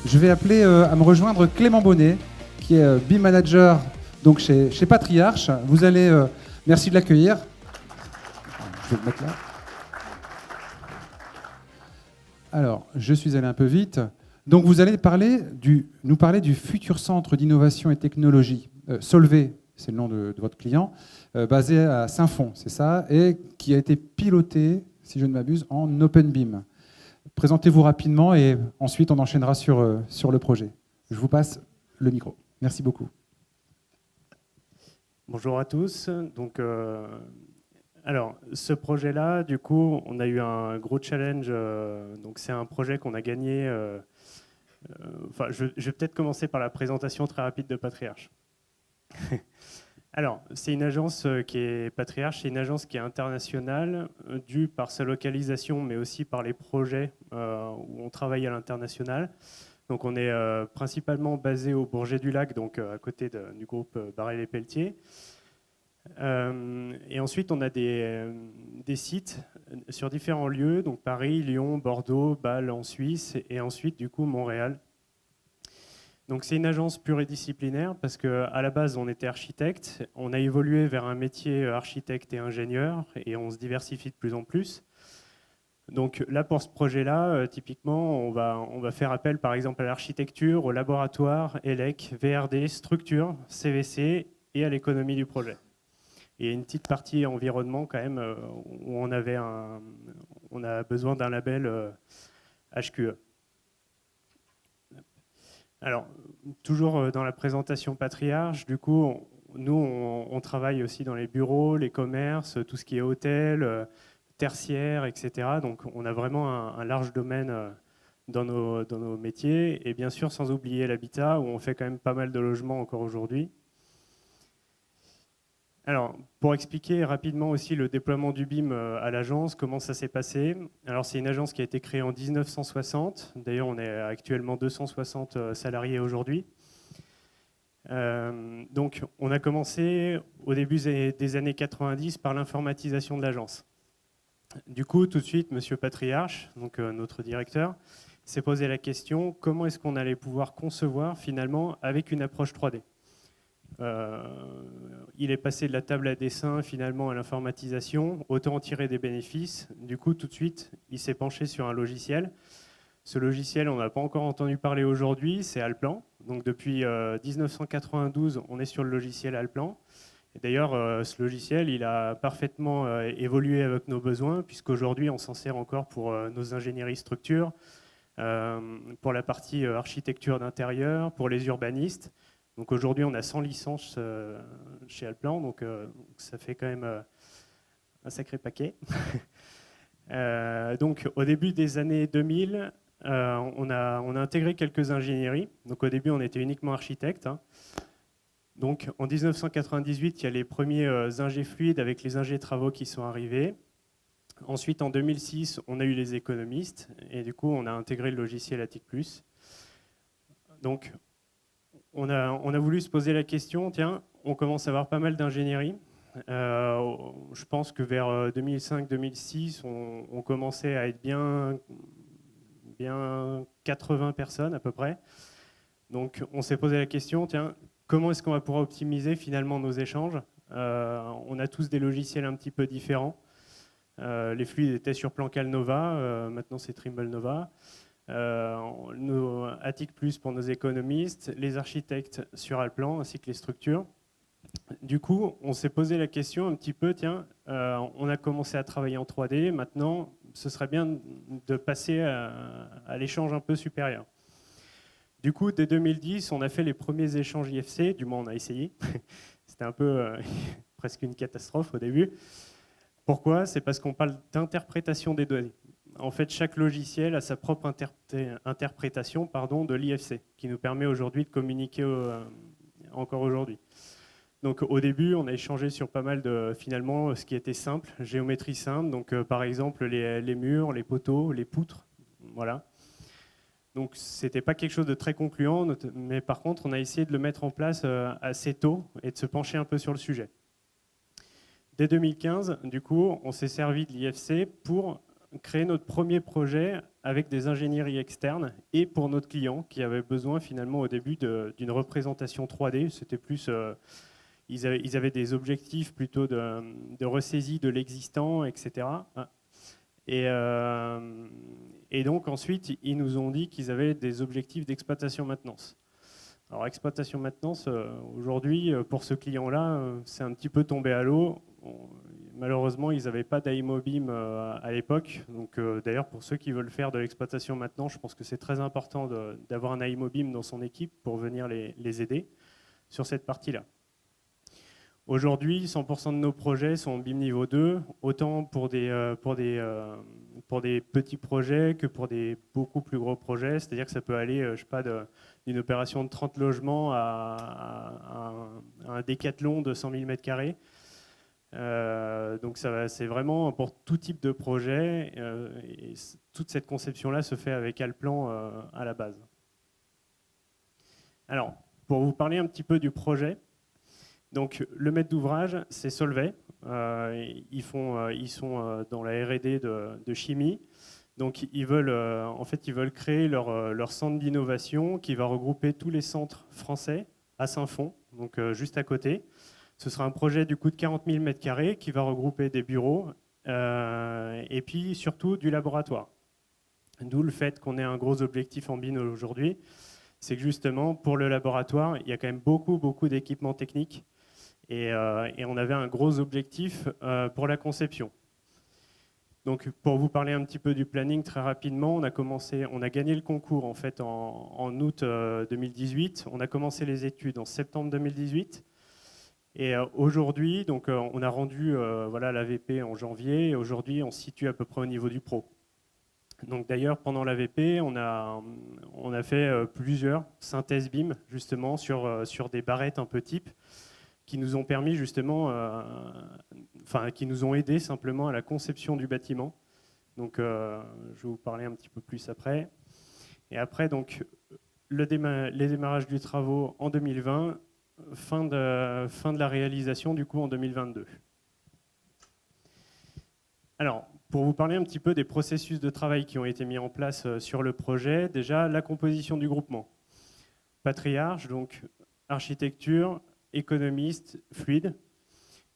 Je vais appeler à me rejoindre Clément Bonnet, qui est BIM Manager donc chez Patriarche. Vous allez... merci de l'accueillir. Je vais le mettre là. Alors, je suis allé un peu vite. Donc, vous allez nous parler du futur centre d'innovation et technologie, Solvay, c'est le nom de votre client, basé à Saint-Fond, c'est ça, et qui a été piloté, si je ne m'abuse, en OpenBIM. Présentez-vous rapidement et ensuite on enchaînera sur le projet. Je vous passe le micro. Merci beaucoup. Bonjour à tous. Donc, alors, ce projet-là, du coup, on a eu un gros challenge. Donc, c'est un projet qu'on a gagné. Je vais peut-être commencer par la présentation très rapide de Patriarche. Alors, c'est une agence qui est Patriarche, c'est une agence qui est internationale, due par sa localisation, mais aussi par les projets où on travaille à l'international. Donc, on est principalement basé au Bourget-du-Lac, donc à côté du groupe Barrel-et-Pelletier. Et ensuite, on a des sites sur différents lieux, donc Paris, Lyon, Bordeaux, Bâle en Suisse, et ensuite, du coup, Montréal. Donc, c'est une agence pluridisciplinaire parce qu'à la base, on était architecte. On a évolué vers un métier architecte et ingénieur, et on se diversifie de plus en plus. Donc là, pour ce projet-là, typiquement, on va faire appel, par exemple, à l'architecture, au laboratoire, ELEC, VRD, structure, CVC et à l'économie du projet. Et une petite partie environnement quand même où on a besoin d'un label HQE. Alors, toujours dans la présentation Patriarche, du coup, nous, on travaille aussi dans les bureaux, les commerces, tout ce qui est hôtel, tertiaire, etc. Donc, on a vraiment un large domaine dans nos métiers. Et bien sûr, sans oublier l'habitat, où on fait quand même pas mal de logements encore aujourd'hui. Alors, pour expliquer rapidement aussi le déploiement du BIM à l'agence, comment ça s'est passé. Alors, c'est une agence qui a été créée en 1960. D'ailleurs, on est actuellement 260 salariés aujourd'hui. Donc, on a commencé au début des années 90 par l'informatisation de l'agence. Du coup, tout de suite, Monsieur Patriarche, donc notre directeur, s'est posé la question comment est-ce qu'on allait pouvoir concevoir finalement avec une approche 3D. Il est passé de la table à dessin finalement à l'informatisation, autant en tirer des bénéfices. Du coup, tout de suite, il s'est penché sur un logiciel. Ce logiciel, on n'a pas encore entendu parler aujourd'hui, c'est Allplan. Donc depuis 1992, on est sur le logiciel Allplan. Et d'ailleurs, ce logiciel, il a parfaitement évolué avec nos besoins, puisqu'aujourd'hui, on s'en sert encore pour nos ingénieries structures, pour la partie architecture d'intérieur, pour les urbanistes. Donc aujourd'hui, on a 100 licences chez Allplan, donc ça fait quand même un sacré paquet. Donc au début des années 2000, on a intégré quelques ingénieries. Donc au début, on était uniquement architecte. Donc en 1998, il y a les premiers ingés fluides avec les ingés travaux qui sont arrivés. Ensuite, en 2006, on a eu les économistes et du coup, on a intégré le logiciel ATIC+. Donc on a voulu se poser la question, tiens, on commence à avoir pas mal d'ingénierie. Je pense que vers 2005-2006, on commençait à être bien 80 personnes à peu près. Donc on s'est posé la question, tiens, comment est-ce qu'on va pouvoir optimiser finalement nos échanges? On a tous des logiciels un petit peu différents. Les fluides étaient sur Plancal Nova, maintenant c'est Trimble Nova. Nos ATIC+, pour nos économistes, les architectes sur Allplan, ainsi que les structures. Du coup, on s'est posé la question un petit peu, tiens, on a commencé à travailler en 3D, maintenant, ce serait bien de passer à l'échange un peu supérieur. Du coup, dès 2010, on a fait les premiers échanges IFC, du moins on a essayé. C'était un peu presque une catastrophe au début. Pourquoi? C'est parce qu'on parle d'interprétation des données. En fait, chaque logiciel a sa propre interprétation de l'IFC, qui nous permet aujourd'hui de communiquer encore aujourd'hui. Donc au début, on a échangé sur pas mal de, finalement, ce qui était simple, géométrie simple, donc par exemple les murs, les poteaux, les poutres, voilà. Donc c'était pas quelque chose de très concluant, mais par contre, on a essayé de le mettre en place assez tôt et de se pencher un peu sur le sujet. Dès 2015, du coup, on s'est servi de l'IFC pour créé notre premier projet avec des ingénieries externes et pour notre client qui avait besoin finalement au début d'une représentation 3D. C'était plus, ils avaient des objectifs plutôt de ressaisie de l'existant, etc. Et donc ensuite, ils nous ont dit qu'ils avaient des objectifs d'exploitation-maintenance. Alors exploitation-maintenance, aujourd'hui, pour ce client-là, c'est un petit peu tombé à l'eau. Malheureusement, ils n'avaient pas d'AIMOBIM à l'époque. Donc d'ailleurs, pour ceux qui veulent faire de l'exploitation-maintenance, je pense que c'est très important d'avoir un AIMOBIM dans son équipe pour venir les aider sur cette partie-là. Aujourd'hui, 100% de nos projets sont en BIM niveau 2, autant pour des petits projets que pour des beaucoup plus gros projets. C'est-à-dire que ça peut aller, je sais pas, d'une opération de 30 logements à un décathlon de 100 000 m². Donc c'est vraiment pour tout type de projet. Et toute cette conception-là se fait avec Allplan à la base. Alors, pour vous parler un petit peu du projet, donc, le maître d'ouvrage, c'est Solvay. Ils sont dans la R&D de chimie. Donc, ils veulent créer leur centre d'innovation qui va regrouper tous les centres français à Saint-Fond, donc juste à côté. Ce sera un projet du coup de 40 000 m² qui va regrouper des bureaux et puis surtout du laboratoire. D'où le fait qu'on ait un gros objectif en BIM aujourd'hui. C'est que justement, pour le laboratoire, il y a quand même beaucoup d'équipements techniques. Et on avait un gros objectif pour la conception. Donc, pour vous parler un petit peu du planning très rapidement, on a gagné le concours en fait en août 2018. On a commencé les études en septembre 2018. Et aujourd'hui, donc on a rendu l'AVP en janvier. Et aujourd'hui, on se situe à peu près au niveau du pro. Donc d'ailleurs, pendant l'AVP, on a fait plusieurs synthèses BIM justement sur des barrettes un peu type, qui nous ont permis justement, qui nous ont aidés simplement à la conception du bâtiment. Donc, je vais vous parler un petit peu plus après. Et après, donc, les démarrages du travaux en 2020, fin de la réalisation du coup en 2022. Alors, pour vous parler un petit peu des processus de travail qui ont été mis en place sur le projet, déjà la composition du groupement. Patriarche, donc architecture, économiste, fluide.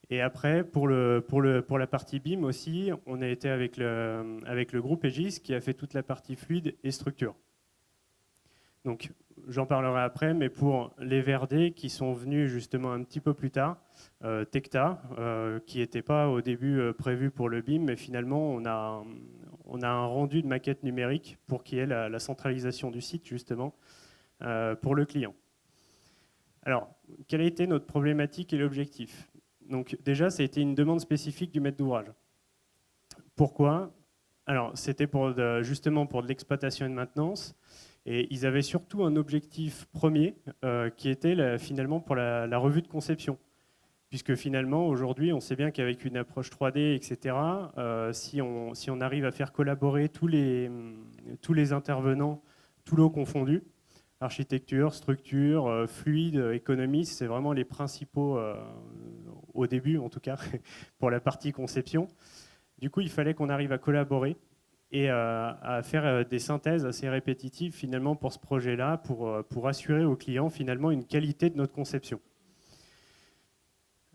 Et après, pour la partie BIM aussi, on a été avec le groupe Aegis qui a fait toute la partie fluide et structure. Donc, j'en parlerai après, mais pour les VRD qui sont venus justement un petit peu plus tard, Tecta, qui n'était pas au début prévu pour le BIM, mais finalement, on a un rendu de maquette numérique pour qu'il y ait la centralisation du site, justement, pour le client. Alors, quelle a été notre problématique et l'objectif? Donc déjà, ça a été une demande spécifique du maître d'ouvrage. Pourquoi? Alors, c'était justement pour de l'exploitation et de maintenance. Et ils avaient surtout un objectif premier qui était finalement pour la revue de conception. Puisque finalement, aujourd'hui, on sait bien qu'avec une approche 3D, etc., si on arrive à faire collaborer tous les intervenants, tous lots confondus, architecture, structure, fluide, économie, c'est vraiment les principaux, au début en tout cas, pour la partie conception. Du coup, il fallait qu'on arrive à collaborer et à faire des synthèses assez répétitives finalement pour ce projet-là, pour assurer aux clients finalement une qualité de notre conception.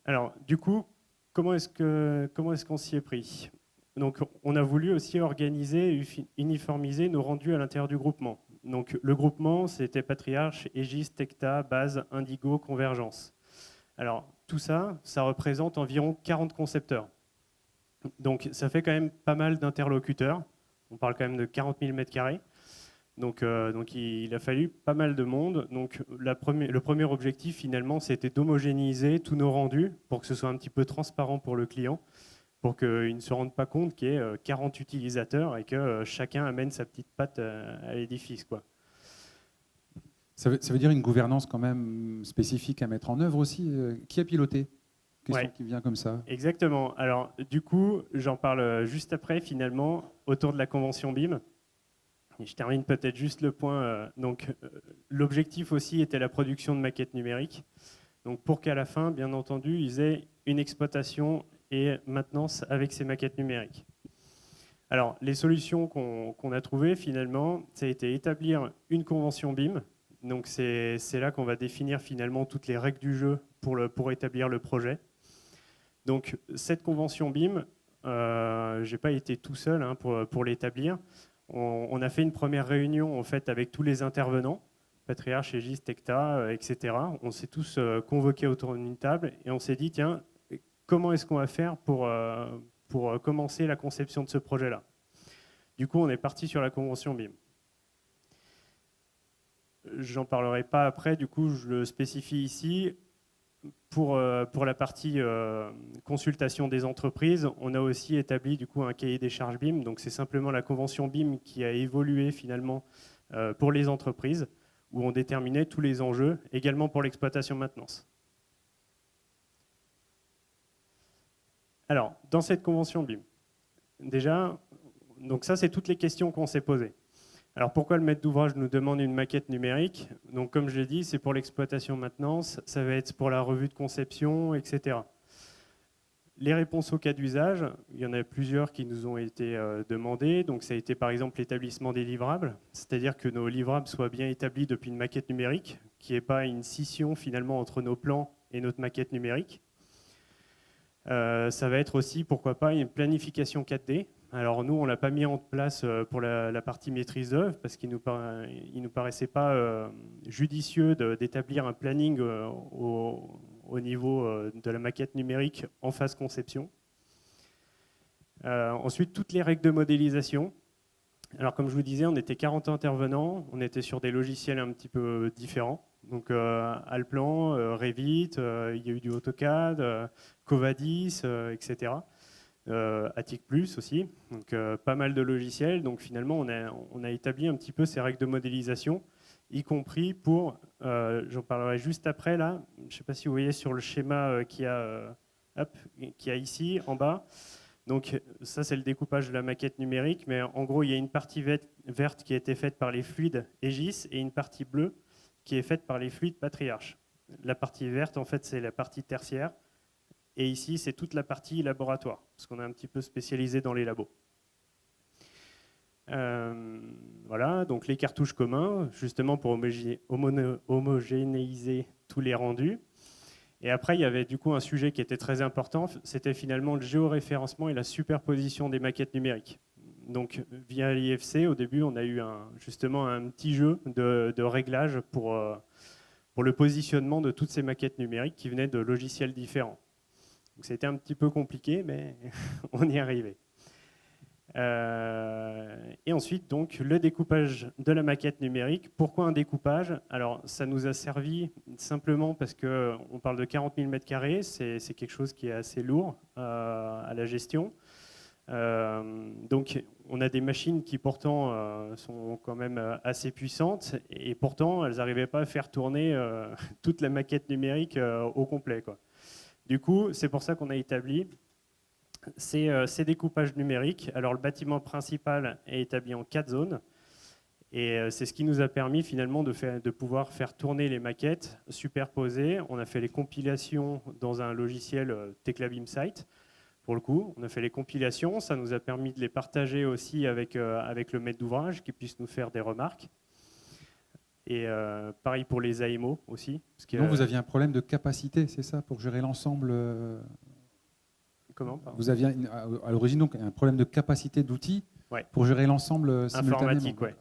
Alors, du coup, comment est-ce qu'on s'y est pris? Donc, on a voulu aussi organiser et uniformiser nos rendus à l'intérieur du groupement. Donc, le groupement, c'était Patriarche, Aegis, Tecta, Base, Indigo, Convergence. Alors, tout ça, ça représente environ 40 concepteurs. Donc, ça fait quand même pas mal d'interlocuteurs. On parle quand même de 40 000 m². Donc, il a fallu pas mal de monde. Donc, le premier objectif, finalement, c'était d'homogénéiser tous nos rendus pour que ce soit un petit peu transparent pour le client, pour qu'il ne se rende pas compte qu'il y ait 40 utilisateurs et que chacun amène sa petite patte à l'édifice, quoi. Ça veut dire une gouvernance quand même spécifique à mettre en œuvre aussi. Qui a piloté? Question qui vient comme ça. Exactement. Alors, du coup, j'en parle juste après, finalement, autour de la convention BIM. Et je termine peut-être juste le point. L'objectif aussi était la production de maquettes numériques. Donc, pour qu'à la fin, bien entendu, ils aient une exploitation et maintenance avec ces maquettes numériques. Alors, les solutions qu'on a trouvées, finalement, ça a été établir une convention BIM. Donc, c'est là qu'on va définir finalement toutes les règles du jeu pour établir le projet. Donc, cette convention BIM, je n'ai pas été tout seul hein, pour l'établir. On a fait une première réunion en fait, avec tous les intervenants, Patriarche, Aegis, Tecta, etc. On s'est tous convoqués autour d'une table et on s'est dit, tiens, comment est-ce qu'on va faire pour commencer la conception de ce projet-là. Du coup, on est parti sur la convention BIM. J'en parlerai pas après, du coup, je le spécifie ici. Pour la partie consultation des entreprises, on a aussi établi du coup un cahier des charges BIM. Donc, c'est simplement la convention BIM qui a évolué finalement pour les entreprises, où on déterminait tous les enjeux, également pour l'exploitation maintenance. Alors, dans cette convention BIM, déjà, donc ça, c'est toutes les questions qu'on s'est posées. Alors, pourquoi le maître d'ouvrage nous demande une maquette numérique? Donc, comme je l'ai dit, c'est pour l'exploitation maintenance, ça va être pour la revue de conception, etc. Les réponses aux cas d'usage, il y en a plusieurs qui nous ont été demandées. Donc, ça a été par exemple l'établissement des livrables, c'est-à-dire que nos livrables soient bien établis depuis une maquette numérique, qu'il n'y ait pas une scission finalement entre nos plans et notre maquette numérique. Ça va être aussi, pourquoi pas, une planification 4D. Alors nous, on ne l'a pas mis en place pour la partie maîtrise d'œuvre parce qu'il ne nous paraissait pas judicieux d'établir un planning au niveau de la maquette numérique en phase conception. Ensuite, toutes les règles de modélisation. Alors comme je vous disais, on était 40 intervenants, on était sur des logiciels un petit peu différents. Donc Allplan, Revit, il y a eu du AutoCAD, Covadis, etc. Attic Plus aussi, donc pas mal de logiciels. Donc finalement, on a établi un petit peu ces règles de modélisation, y compris pour, j'en parlerai juste après là, je ne sais pas si vous voyez sur le schéma qu'il y a ici en bas. Donc ça, c'est le découpage de la maquette numérique, mais en gros, il y a une partie verte qui a été faite par les fluides Aegis et une partie bleue qui est faite par les fluides Patriarche. La partie verte, en fait, c'est la partie tertiaire. Et ici, c'est toute la partie laboratoire, parce qu'on est un petit peu spécialisé dans les labos. Voilà, donc les cartouches communs, justement pour homogénéiser tous les rendus. Et après, il y avait du coup un sujet qui était très important, c'était finalement le géoréférencement et la superposition des maquettes numériques. Donc via l'IFC, au début, on a eu justement un petit jeu de réglage pour le positionnement de toutes ces maquettes numériques qui venaient de logiciels différents. Donc c'était un petit peu compliqué, mais on y est arrivé. Et ensuite, donc, le découpage de la maquette numérique. Pourquoi un découpage? Alors, ça nous a servi simplement parce qu'on parle de 40 000 m², c'est quelque chose qui est assez lourd à la gestion. Donc, on a des machines qui pourtant sont quand même assez puissantes et pourtant, elles n'arrivaient pas à faire tourner toute la maquette numérique au complet, quoi. Du coup, c'est pour ça qu'on a établi ces découpages numériques. Alors, le bâtiment principal est établi en 4 zones. Et c'est ce qui nous a permis finalement de pouvoir faire tourner les maquettes superposées. On a fait les compilations dans un logiciel Tekla BIMsite. Pour le coup, on a fait les compilations. Ça nous a permis de les partager aussi avec le maître d'ouvrage qui puisse nous faire des remarques. Et pareil pour les AMO aussi. Parce que, donc vous aviez un problème de capacité, c'est ça, pour gérer l'ensemble Comment, pardon? Vous aviez à l'origine donc un problème de capacité d'outils pour gérer l'ensemble simultanément. Informatique, ouais.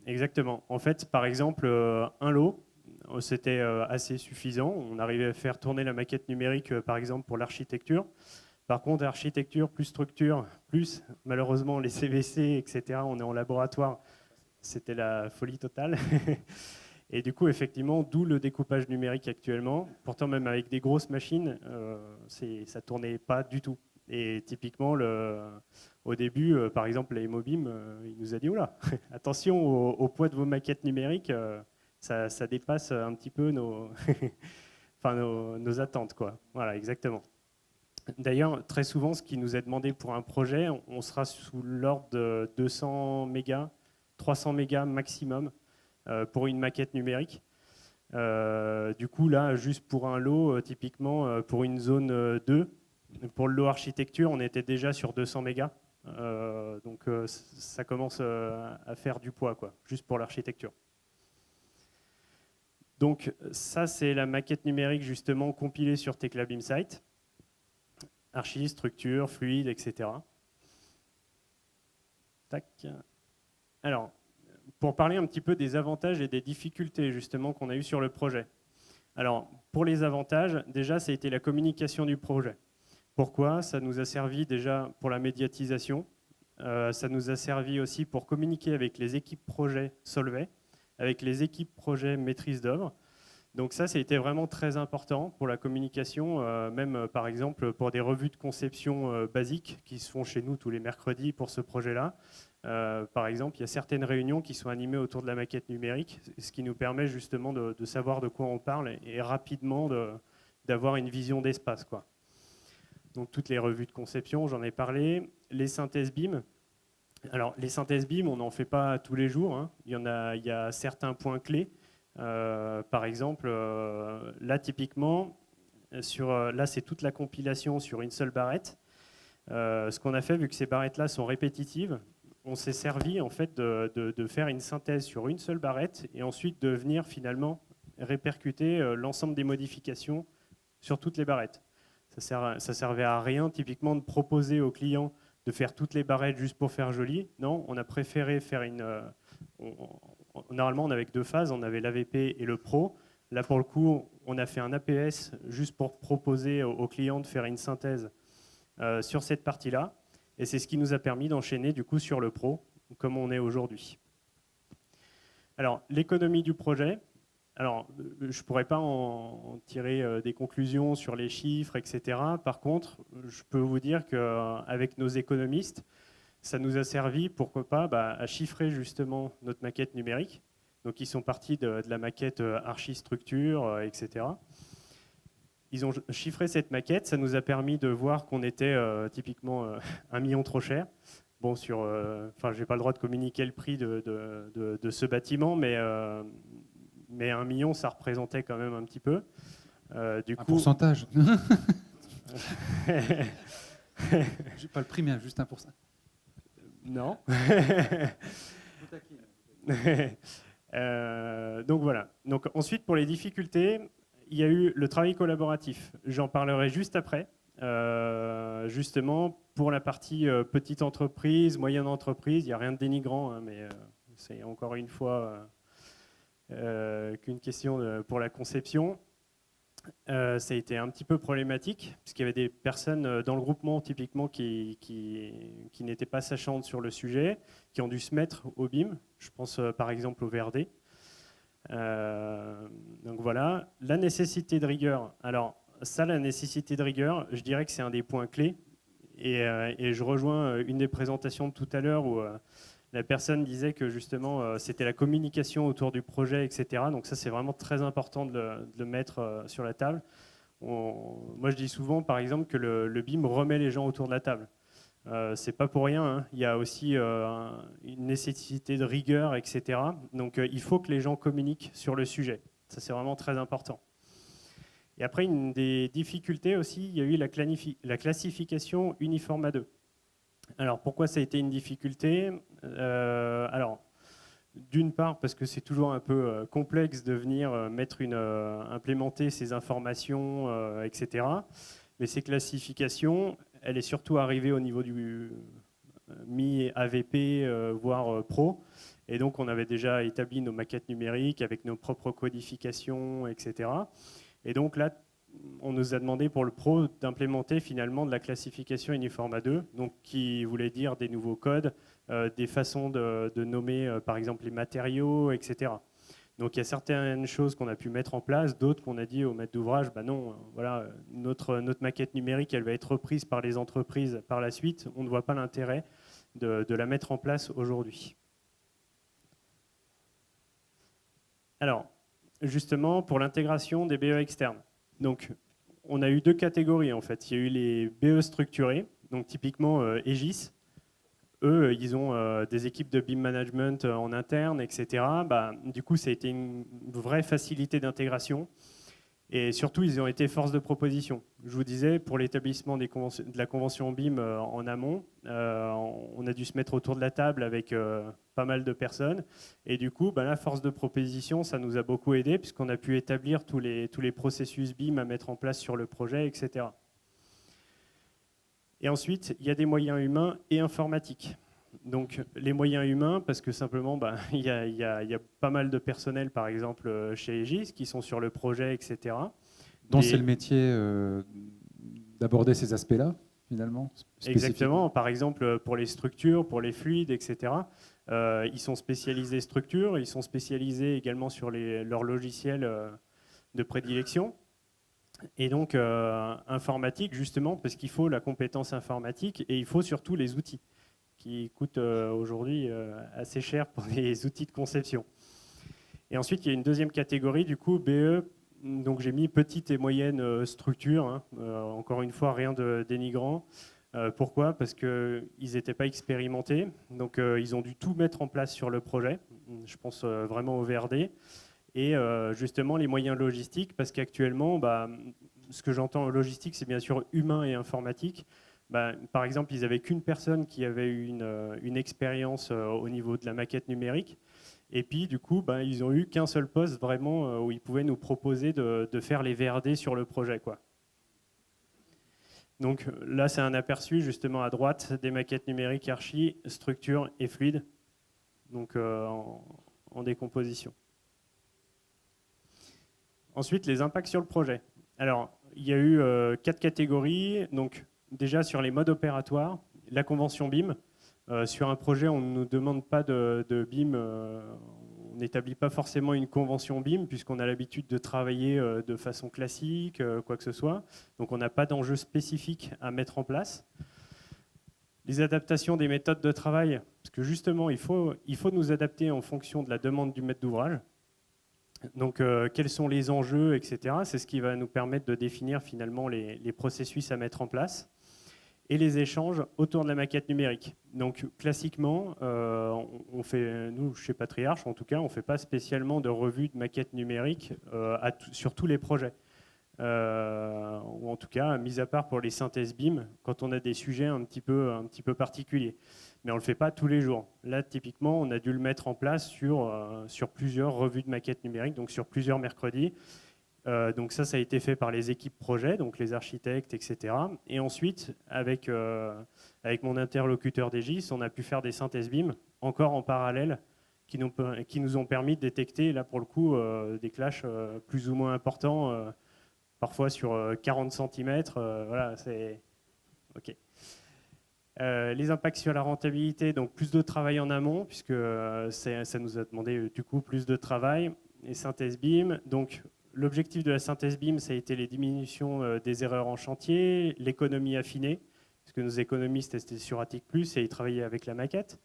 Exactement. En fait, par exemple, un lot, c'était assez suffisant. On arrivait à faire tourner la maquette numérique, par exemple, pour l'architecture. Par contre, architecture plus structure, plus malheureusement les CVC, etc., on est en laboratoire, c'était la folie totale. Et du coup, effectivement, d'où le découpage numérique actuellement. Pourtant, même avec des grosses machines, ça ne tournait pas du tout. Et typiquement, au début, par exemple, la Emobim, il nous a dit, oula, attention au poids de vos maquettes numériques, ça dépasse un petit peu enfin, nos attentes, quoi. Voilà, exactement. D'ailleurs, très souvent, ce qui nous est demandé pour un projet, on sera sous l'ordre de 200 mégas, 300 mégas maximum pour une maquette numérique. Du coup, là, juste pour un lot, typiquement pour une zone 2, pour le lot architecture, on était déjà sur 200 mégas. Donc ça commence à faire du poids, quoi, juste pour l'architecture. Donc ça, c'est la maquette numérique justement compilée sur Tekla BIMsite. Archi, structure, fluide, etc. Tac. Alors, pour parler un petit peu des avantages et des difficultés justement qu'on a eu sur le projet. Alors, pour les avantages, déjà, ça a été la communication du projet. Pourquoi? Ça nous a servi déjà pour la médiatisation. Ça nous a servi aussi pour communiquer avec les équipes projet Solvay, avec les équipes projet maîtrise d'œuvre. Donc ça a été vraiment très important pour la communication, même par exemple pour des revues de conception basiques qui se font chez nous tous les mercredis pour ce projet-là. Par exemple, il y a certaines réunions qui sont animées autour de la maquette numérique, ce qui nous permet justement de savoir de quoi on parle et rapidement d'avoir une vision d'espace, quoi. Donc toutes les revues de conception, j'en ai parlé. Les synthèses BIM. Alors les synthèses BIM, on n'en fait pas tous les jours, hein. Il y a certains points clés. Par exemple, là typiquement, là c'est toute la compilation sur une seule barrette. Ce qu'on a fait, vu que ces barrettes-là sont répétitives, on s'est servi en fait de faire une synthèse sur une seule barrette et ensuite de venir finalement répercuter l'ensemble des modifications sur toutes les barrettes. Ça servait à rien typiquement de proposer aux clients de faire toutes les barrettes juste pour faire joli. Non, on a préféré faire normalement, on avait que deux phases, on avait l'AVP et le Pro. Là, pour le coup, on a fait un APS juste pour proposer aux clients de faire une synthèse sur cette partie-là. Et c'est ce qui nous a permis d'enchaîner du coup sur le Pro, comme on est aujourd'hui. Alors, l'économie du projet. Alors, je ne pourrais pas en tirer des conclusions sur les chiffres, etc. Par contre, je peux vous dire qu'avec nos économistes, ça nous a servi, pourquoi pas, à chiffrer justement notre maquette numérique. Donc, ils sont partis de la maquette archi-structure, etc. Ils ont chiffré cette maquette, ça nous a permis de voir qu'on était typiquement 1 million trop cher. Bon, je n'ai pas le droit de communiquer le prix de ce bâtiment, mais 1 million, ça représentait quand même un petit peu. Un pourcentage. J'ai pas le prix, mais juste 1%. Non. Donc voilà. Donc ensuite, pour les difficultés, il y a eu le travail collaboratif. J'en parlerai juste après. Justement, pour la partie petite entreprise, moyenne entreprise, il n'y a rien de dénigrant, hein, mais c'est encore une fois qu'une question pour la conception. Ça a été un petit peu problématique, puisqu'il y avait des personnes dans le groupement typiquement qui n'étaient pas sachantes sur le sujet, qui ont dû se mettre au BIM. Je pense par exemple au VRD. Donc voilà, la nécessité de rigueur. Alors ça, la nécessité de rigueur, je dirais que c'est un des points clés. Et je rejoins une des présentations de tout à l'heure où la personne disait que justement c'était la communication autour du projet, etc. Donc ça, c'est vraiment très important de le mettre sur la table. Moi, je dis souvent, par exemple, que le BIM remet les gens autour de la table. C'est pas pour rien, hein. Il y a aussi une nécessité de rigueur, etc. Donc il faut que les gens communiquent sur le sujet. Ça, c'est vraiment très important. Et après, une des difficultés aussi, il y a eu la classification uniforme à 2. Alors, pourquoi ça a été une difficulté? Alors, d'une part, parce que c'est toujours un peu complexe de venir implémenter ces informations, etc. Mais ces classifications, elle est surtout arrivée au niveau du mi-AVP, voire Pro. Et donc, on avait déjà établi nos maquettes numériques avec nos propres codifications, etc. Et donc là, on nous a demandé pour le Pro d'implémenter finalement de la classification uniforme à 2, donc qui voulait dire des nouveaux codes, des façons de nommer par exemple les matériaux, etc. Donc il y a certaines choses qu'on a pu mettre en place, d'autres qu'on a dit au maître d'ouvrage, non, voilà, notre maquette numérique, elle va être reprise par les entreprises par la suite, on ne voit pas l'intérêt de la mettre en place aujourd'hui. Alors, justement, pour l'intégration des BE externes. Donc, on a eu 2 catégories en fait. Il y a eu les BE structurés, donc typiquement Aegis. Eux, ils ont des équipes de BIM management en interne, etc. Du coup, ça a été une vraie facilité d'intégration. Et surtout, ils ont été force de proposition. Je vous disais, pour l'établissement de la convention BIM en amont, on a dû se mettre autour de la table avec pas mal de personnes. Et du coup, la force de proposition, ça nous a beaucoup aidé puisqu'on a pu établir tous les processus BIM à mettre en place sur le projet, etc. Et ensuite, il y a des moyens humains et informatiques. Donc les moyens humains, parce que simplement, il y a pas mal de personnel, par exemple, chez Aegis, qui sont sur le projet, etc. Donc c'est le métier d'aborder ces aspects-là, finalement, exactement. Par exemple, pour les structures, pour les fluides, etc. Ils sont spécialisés structures, ils sont spécialisés également sur leurs logiciels de prédilection. Et donc informatique, justement, parce qu'il faut la compétence informatique et il faut surtout les outils qui coûtent aujourd'hui assez cher pour les outils de conception. Et ensuite, il y a une deuxième catégorie, du coup, BE. Donc j'ai mis petite et moyenne structure, hein, encore une fois, rien de dénigrant. Pourquoi ? Parce qu'ils n'étaient pas expérimentés, donc ils ont dû tout mettre en place sur le projet. Je pense vraiment au VRD. Et justement, les moyens logistiques, parce qu'actuellement, ce que j'entends en logistique, c'est bien sûr humain et informatique. Par exemple, ils n'avaient qu'une personne qui avait eu une expérience au niveau de la maquette numérique. Et puis, du coup, ils n'ont eu qu'un seul poste vraiment où ils pouvaient nous proposer de faire les VRD sur le projet, quoi. Donc là, c'est un aperçu justement à droite des maquettes numériques archi, structure et fluide, donc en décomposition. Ensuite, les impacts sur le projet. Alors, il y a eu 4 catégories. Donc, déjà sur les modes opératoires, la convention BIM. Sur un projet, on ne nous demande pas de BIM, on n'établit pas forcément une convention BIM puisqu'on a l'habitude de travailler de façon classique, quoi que ce soit. Donc, on n'a pas d'enjeu spécifique à mettre en place. Les adaptations des méthodes de travail, parce que justement, il faut nous adapter en fonction de la demande du maître d'ouvrage. Donc, quels sont les enjeux, etc. C'est ce qui va nous permettre de définir finalement les processus à mettre en place. Et les échanges autour de la maquette numérique. Donc, classiquement, on fait, nous, chez Patriarche, en tout cas, on ne fait pas spécialement de revue de maquette numérique sur tous les projets. Ou en tout cas, mis à part pour les synthèses BIM, quand on a des sujets un petit peu particuliers. Mais on ne le fait pas tous les jours. Là, typiquement, on a dû le mettre en place sur plusieurs revues de maquettes numériques, donc sur plusieurs mercredis. Donc ça a été fait par les équipes projet, donc les architectes, etc. Et ensuite, avec mon interlocuteur d'Aegis, on a pu faire des synthèses BIM, encore en parallèle, qui nous ont permis de détecter, là pour le coup, des clashs plus ou moins importants, parfois sur 40 cm. Voilà, c'est OK. Les impacts sur la rentabilité, donc plus de travail en amont, puisque ça nous a demandé du coup plus de travail. Et synthèse BIM, donc l'objectif de la synthèse BIM, ça a été les diminutions des erreurs en chantier, l'économie affinée, parce que nos économistes étaient sur Attic Plus et ils travaillaient avec la maquette.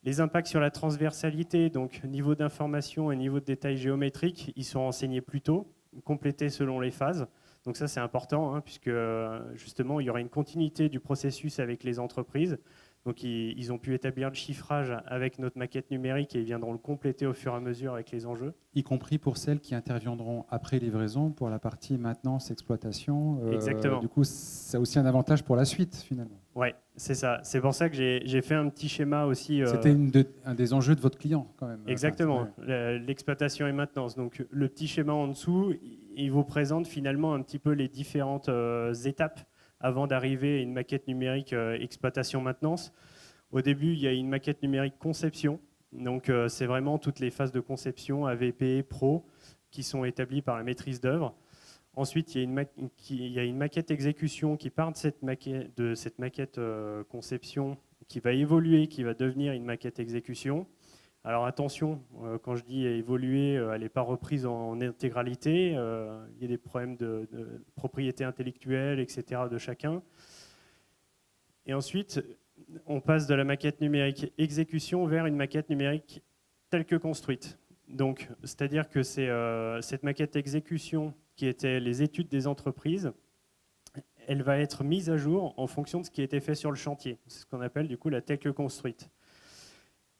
Les impacts sur la transversalité, donc niveau d'information et niveau de détail géométrique, ils sont renseignés plus tôt, complétés selon les phases. Donc ça, c'est important, hein, puisque justement, il y aura une continuité du processus avec les entreprises. Donc ils ont pu établir le chiffrage avec notre maquette numérique et ils viendront le compléter au fur et à mesure avec les enjeux. Y compris pour celles qui interviendront après livraison pour la partie maintenance, exploitation. Exactement. Du coup, ça a aussi un avantage pour la suite, finalement. Oui, c'est ça. C'est pour ça que j'ai fait un petit schéma aussi. C'était un des enjeux de votre client, quand même. Exactement, l'exploitation et maintenance. Donc le petit schéma en dessous, il vous présente finalement un petit peu les différentes étapes avant d'arriver à une maquette numérique exploitation-maintenance. Au début, il y a une maquette numérique conception. Donc c'est vraiment toutes les phases de conception, AVP, Pro, qui sont établies par la maîtrise d'œuvre. Ensuite, il y a une maquette exécution qui part de cette maquette conception, qui va évoluer, qui va devenir une maquette exécution. Alors attention, quand je dis évoluer, elle n'est pas reprise en intégralité. Il y a des problèmes de propriété intellectuelle, etc. de chacun. Et ensuite, on passe de la maquette numérique exécution vers une maquette numérique telle que construite. Donc, c'est-à-dire que c'est cette maquette exécution qui était les études des entreprises, elle va être mise à jour en fonction de ce qui a été fait sur le chantier. C'est ce qu'on appelle du coup la telle que construite.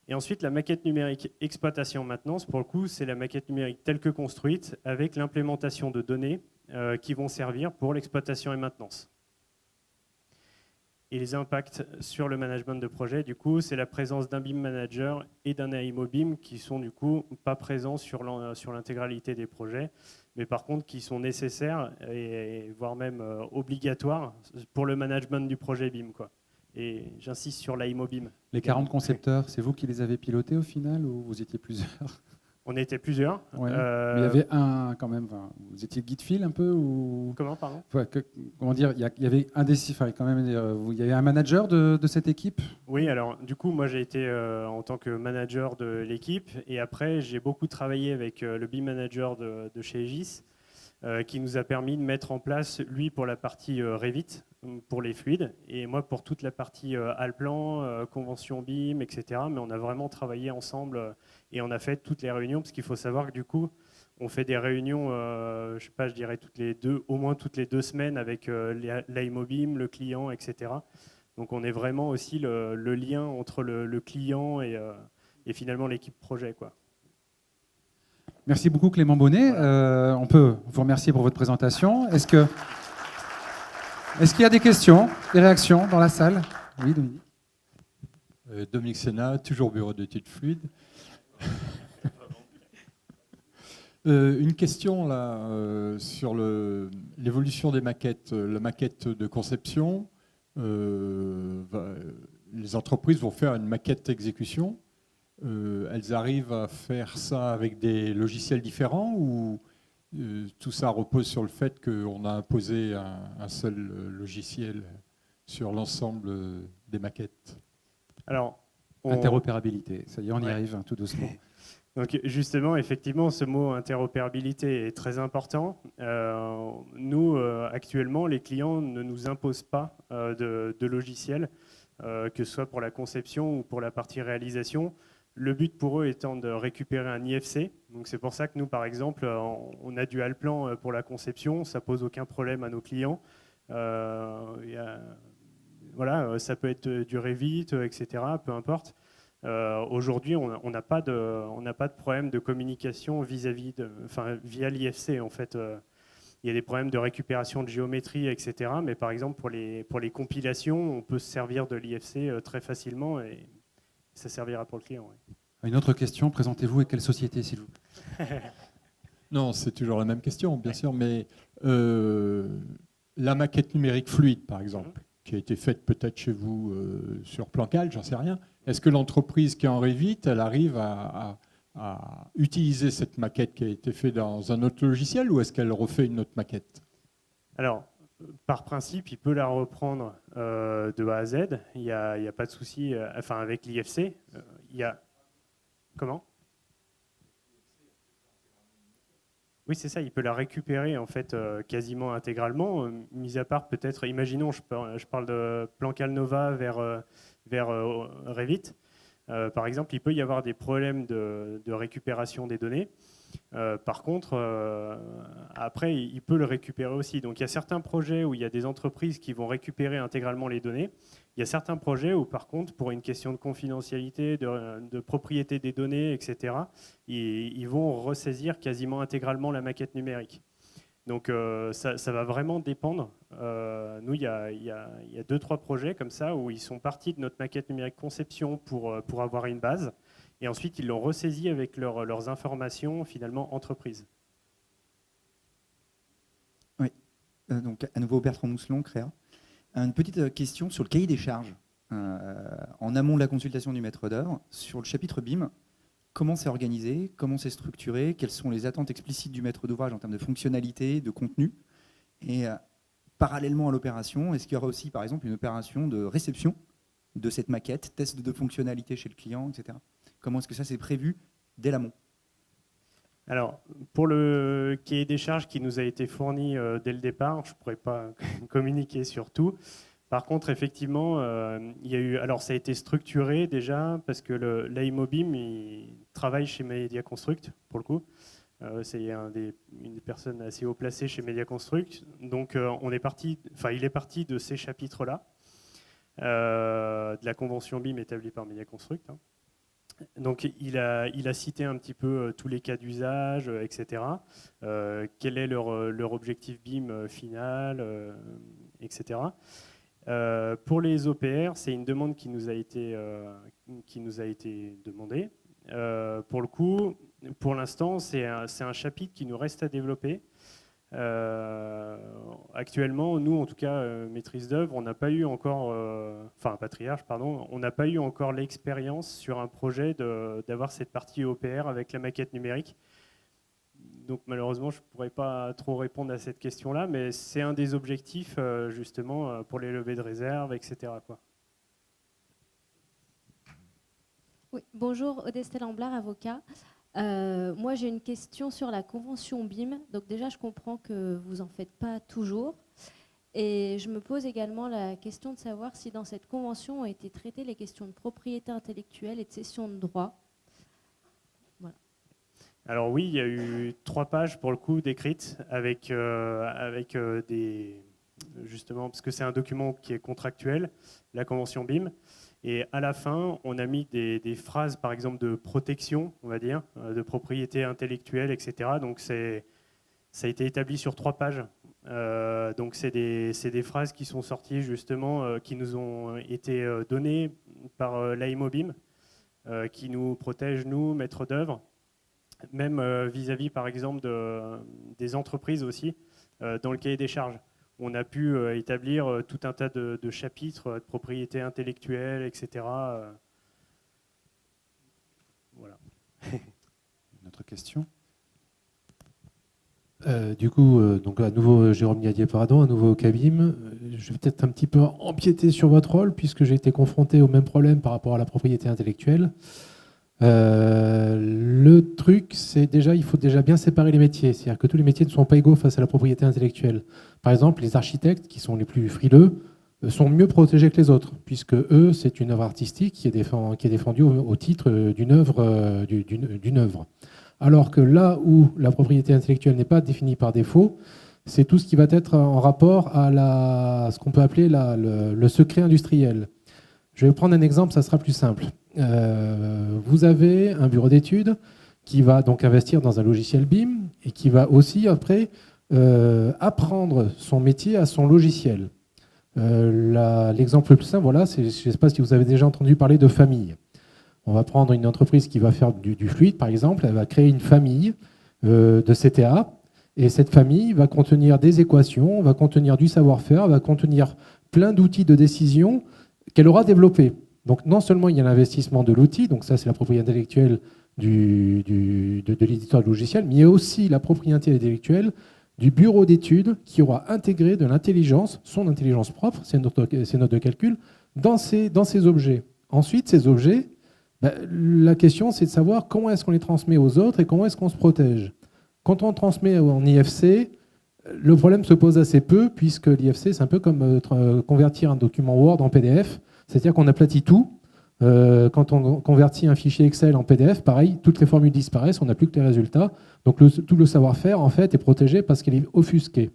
Et ensuite, la maquette numérique exploitation-maintenance, pour le coup, c'est la maquette numérique telle que construite avec l'implémentation de données qui vont servir pour l'exploitation et maintenance. Et les impacts sur le management de projet, du coup, c'est la présence d'un BIM manager et d'un AIMO BIM qui sont du coup pas présents sur l'intégralité des projets, mais par contre qui sont nécessaires et voire même obligatoires pour le management du projet BIM, quoi. Et j'insiste sur l'AIMO BIM. Les 40 concepteurs, c'est vous qui les avez pilotés au final ou vous étiez plusieurs? On était plusieurs. Ouais. Mais il y avait un quand même. Enfin, vous étiez guide fil un peu ou Comment, pardon? ouais, comment dire, il y avait un des enfin, quand même, il y avait un manager de cette équipe? Oui, alors du coup, moi j'ai été en tant que manager de l'équipe et après j'ai beaucoup travaillé avec le BIM manager de chez Aegis qui nous a permis de mettre en place, lui pour la partie Revit, pour les fluides, et moi pour toute la partie Alplan, convention BIM, etc. Mais on a vraiment travaillé ensemble et on a fait toutes les réunions, parce qu'il faut savoir que du coup, on fait des réunions, je sais pas, je dirais au moins toutes les 2 semaines avec l'AIMO BIM, le client, etc. Donc on est vraiment aussi le lien entre le client et finalement l'équipe projet, quoi. Merci beaucoup Clément Bonnet. Voilà. On peut vous remercier pour votre présentation. Est-ce qu'il y a des questions, des réactions dans la salle? Oui, Dominique. Dominique Sénat, toujours bureau d'études fluides. Une question là sur l'évolution des maquettes. La maquette de conception, les entreprises vont faire une maquette d'exécution. Elles arrivent à faire ça avec des logiciels différents ou tout ça repose sur le fait qu'on a imposé un seul logiciel sur l'ensemble des maquettes? Alors, Interopérabilité, ça y est, on y Ouais. arrive tout doucement. Donc justement, effectivement, ce mot interopérabilité est très important. Nous, actuellement, les clients ne nous imposent pas de logiciel, que ce soit pour la conception ou pour la partie réalisation. Le but pour eux étant de récupérer un IFC. Donc c'est pour ça que nous, par exemple, on a du Alplan pour la conception. Ça pose aucun problème à nos clients. Voilà, ça peut être du Revit, etc. Peu importe. Aujourd'hui, on n'a pas de problème de communication via l'IFC. En fait, il y a des problèmes de récupération de géométrie, etc. Mais par exemple, pour les compilations, on peut se servir de l'IFC très facilement et ça servira pour le client. Ouais. Une autre question, présentez-vous et quelle société, s'il vous plaît? Non, c'est toujours la même question, bien sûr, mais la maquette numérique fluide, par exemple, qui a été faite peut-être chez vous sur Plancal, j'en sais rien. Est-ce que l'entreprise qui est en Revit, elle arrive à utiliser cette maquette qui a été faite dans un autre logiciel ou est-ce qu'elle refait une autre maquette? Alors, par principe, il peut la reprendre de A à Z. Il n'y a pas de souci. Enfin, avec l'IFC, il y a... Comment? Oui, c'est ça. Il peut la récupérer en fait quasiment intégralement, mis à part peut-être. Imaginons, je parle de Plancal Nova vers Revit. Par exemple, il peut y avoir des problèmes de récupération des données. Par contre, après, il peut le récupérer aussi. Donc, il y a certains projets où il y a des entreprises qui vont récupérer intégralement les données. Il y a certains projets où, par contre, pour une question de confidentialité, de propriété des données, etc., ils vont ressaisir quasiment intégralement la maquette numérique. Donc, ça va vraiment dépendre. Nous, il y a 2-3 projets comme ça où ils sont partis de notre maquette numérique conception pour avoir une base. Et ensuite, ils l'ont ressaisi avec leurs informations, finalement, entreprise. Oui. Donc, à nouveau, Bertrand Mousselon, Créa. Une petite question sur le cahier des charges. En amont de la consultation du maître d'œuvre, sur le chapitre BIM, comment c'est organisé, comment c'est structuré, quelles sont les attentes explicites du maître d'ouvrage en termes de fonctionnalité, de contenu. Et parallèlement à l'opération, est-ce qu'il y aura aussi, par exemple, une opération de réception de cette maquette, test de fonctionnalité chez le client, etc. Comment est-ce que ça c'est prévu dès l'amont? Alors, pour le cahier des charges qui nous a été fourni dès le départ, je ne pourrais pas communiquer sur tout. Par contre, effectivement, il y a eu. Alors, ça a été structuré déjà parce que l'AIMO BIM il travaille chez Media Construct pour le coup. C'est une des personnes assez haut placées chez Media Construct. Donc, il est parti de ces chapitres-là, de la convention BIM établie par Media Construct. Hein. Donc il a cité un petit peu tous les cas d'usage, etc. Quel est leur objectif BIM final, etc. Pour les OPR, c'est une demande qui nous a été demandée. Pour le coup, pour l'instant, c'est un chapitre qui nous reste à développer. Actuellement, nous, en tout cas, maîtrise d'œuvre, on n'a pas eu encore, enfin Patriarche, pardon, on n'a pas eu encore l'expérience sur un projet d'avoir cette partie OPR avec la maquette numérique. Donc malheureusement, je ne pourrais pas trop répondre à cette question-là, mais c'est un des objectifs justement pour les levées de réserve, etc., quoi. Oui, bonjour, Odestelle Amblard, avocat. Moi, j'ai une question sur la convention BIM. Donc déjà, je comprends que vous n'en faites pas toujours. Et je me pose également la question de savoir si dans cette convention ont été traitées les questions de propriété intellectuelle et de cession de droit. Voilà. Alors oui, il y a eu 3 pages pour le coup décrites avec des... Justement, parce que c'est un document qui est contractuel, la convention BIM. Et à la fin, on a mis des phrases, par exemple, de protection, on va dire, de propriété intellectuelle, etc. Donc, ça a été établi sur 3 pages. Donc, c'est des phrases qui sont sorties, justement, qui nous ont été données par l'AIMOBIM, qui nous protège, nous, maîtres d'œuvre, même vis-à-vis, par exemple, des entreprises aussi, dans le cahier des charges. On a pu établir tout un tas de chapitres de propriété intellectuelle, etc. Voilà. Une autre question? Du coup, donc à nouveau Jérôme Gadier, pardon, à nouveau au CABIM. Je vais peut-être un petit peu empiéter sur votre rôle puisque j'ai été confronté au même problème par rapport à la propriété intellectuelle. Le truc, c'est déjà, il faut déjà bien séparer les métiers. C'est-à-dire que tous les métiers ne sont pas égaux face à la propriété intellectuelle. Par exemple, les architectes, qui sont les plus frileux, sont mieux protégés que les autres, puisque eux, c'est une œuvre artistique qui est défendue au titre d'une œuvre. Alors que là où la propriété intellectuelle n'est pas définie par défaut, c'est tout ce qui va être en rapport à ce qu'on peut appeler le secret industriel. Je vais prendre un exemple, ça sera plus simple. Vous avez un bureau d'études qui va donc investir dans un logiciel BIM et qui va aussi après apprendre son métier à son logiciel. L'exemple le plus simple, voilà, je ne sais pas si vous avez déjà entendu parler de famille. On va prendre une entreprise qui va faire du fluide, par exemple, elle va créer une famille de CTA, et cette famille va contenir des équations, va contenir du savoir-faire, va contenir plein d'outils de décision qu'elle aura développés. Donc non seulement il y a l'investissement de l'outil, donc ça c'est la propriété intellectuelle de l'éditeur de logiciel, mais il y a aussi la propriété intellectuelle du bureau d'études qui aura intégré de l'intelligence, son intelligence propre, ses notes de calcul, dans ces objets. Ensuite, ces objets, la question c'est de savoir comment est-ce qu'on les transmet aux autres et comment est-ce qu'on se protège. Quand on transmet en IFC, le problème se pose assez peu, puisque l'IFC, c'est un peu comme convertir un document Word en PDF, c'est-à-dire qu'on aplatit tout. Quand on convertit un fichier Excel en PDF, pareil, toutes les formules disparaissent, on n'a plus que les résultats. Donc tout le savoir-faire, en fait, est protégé parce qu'il est offusqué.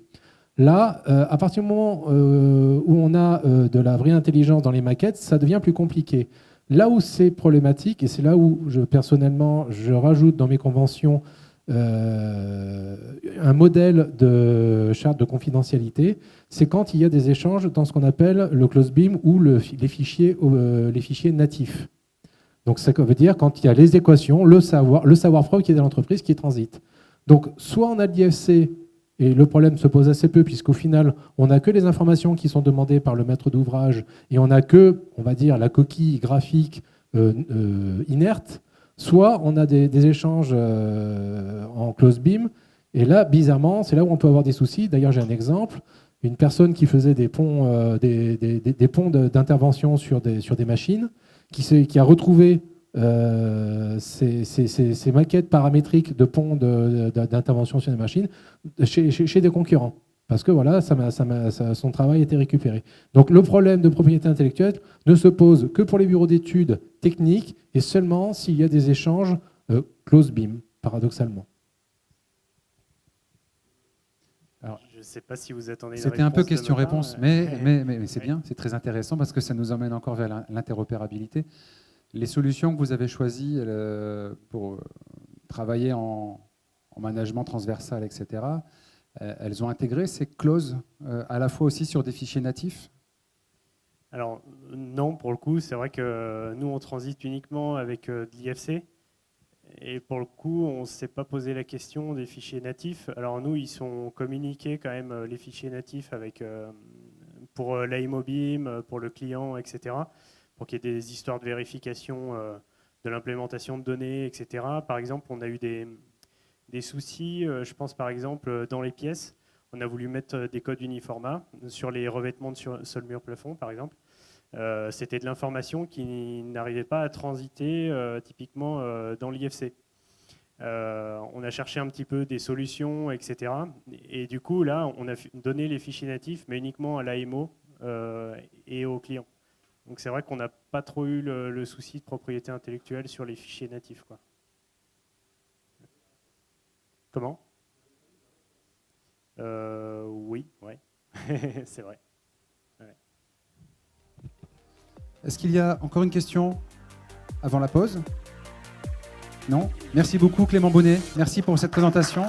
Là, à partir du moment où on a de la vraie intelligence dans les maquettes, ça devient plus compliqué. Là où c'est problématique, et c'est là où personnellement, je rajoute dans mes conventions un modèle de charte de confidentialité, c'est quand il y a des échanges dans ce qu'on appelle le close BIM ou les fichiers natifs. Donc ça veut dire quand il y a les équations, le savoir propre qui est dans l'entreprise qui transite. Donc soit on a de l'IFC et le problème se pose assez peu puisqu'au final on n'a que les informations qui sont demandées par le maître d'ouvrage et on n'a que, on va dire, la coquille graphique inerte. Soit on a des échanges en close BIM, et là, bizarrement, c'est là où on peut avoir des soucis. D'ailleurs, j'ai un exemple. Une personne qui faisait des ponts d'intervention sur des machines, qui a retrouvé ces maquettes paramétriques de ponts d'intervention sur des machines chez des concurrents. Parce que voilà, son travail a été récupéré. Donc le problème de propriété intellectuelle ne se pose que pour les bureaux d'études techniques et seulement s'il y a des échanges close BIM, paradoxalement. Alors, je ne sais pas si vous attendez une C'était un peu réponse de ma part, question-réponse, mais c'est bien, c'est très intéressant parce que ça nous emmène encore vers l'interopérabilité. Les solutions que vous avez choisies pour travailler en management transversal, etc., elles ont intégré ces clauses à la fois aussi sur des fichiers natifs? Alors non, pour le coup, c'est vrai que nous, on transite uniquement avec de l'IFC. Et pour le coup, on ne s'est pas posé la question des fichiers natifs. Alors nous, ils sont communiqués quand même, les fichiers natifs, pour l'AIMOBIM, pour le client, etc., pour qu'il y ait des histoires de vérification de l'implémentation de données, etc. Par exemple, on a eu des soucis, je pense par exemple dans les pièces, on a voulu mettre des codes uniformes sur les revêtements de sol, mur, plafond, par exemple. C'était de l'information qui n'arrivait pas à transiter typiquement dans l'IFC. On a cherché un petit peu des solutions, etc. Et du coup, là, on a donné les fichiers natifs, mais uniquement à l'AMO et aux clients. Donc c'est vrai qu'on n'a pas trop eu le souci de propriété intellectuelle sur les fichiers natifs, quoi. Comment ? Oui, ouais. C'est vrai. Ouais. Est-ce qu'il y a encore une question avant la pause? Non? Merci beaucoup Clément Bonnet. Merci pour cette présentation.